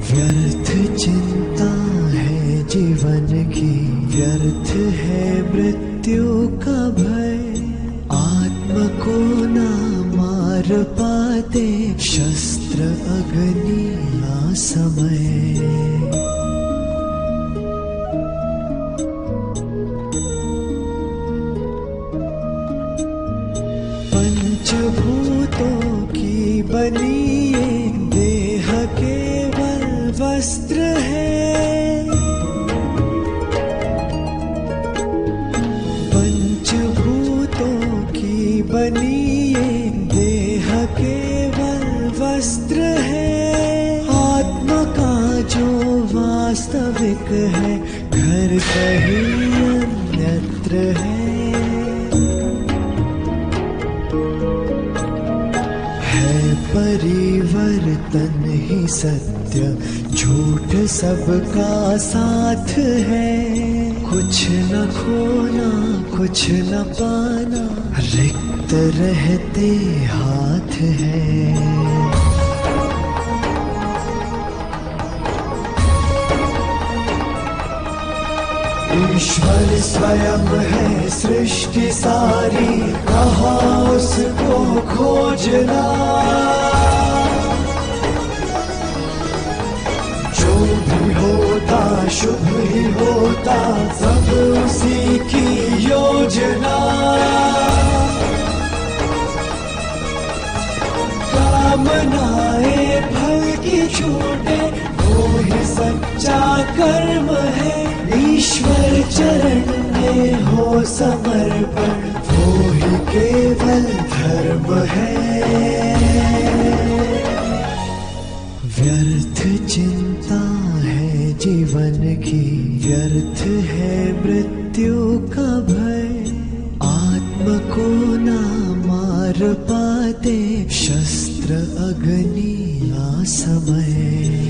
व्यर्थ चिंता है जीवन की, व्यर्थ है मृत्यु का भय। आत्म को ना मार पाते शस्त्र अग्नि ना समय। पंचभूतों की बनी ये देह केवल वस्त्र है। पंचभूतों की बनी ये देह केवल वस्त्र है। आत्मा का जो वास्तविक है घर कहीं अन्यत्र है। परिवर्तन ही सत्य, झूठ सबका साथ है। कुछ न खोना कुछ न पाना, रिक्त रहते हाथ है। ईश्वर स्वयं है सृष्टि सारी, कहाँ उसको खोजना। जो भी होता शुभ ही होता, सब उसी की योजना। कामनाएं फल की छूटे, वो ही सच्चा कर्म है। ईश्वर चरण में हो समर्पण, वो ही केवल धर्म है। व्यर्थ चिंता है जीवन की, व्यर्थ है मृत्यु का भय। आत्म को ना मार पाते शस्त्र अग्नि ना समय।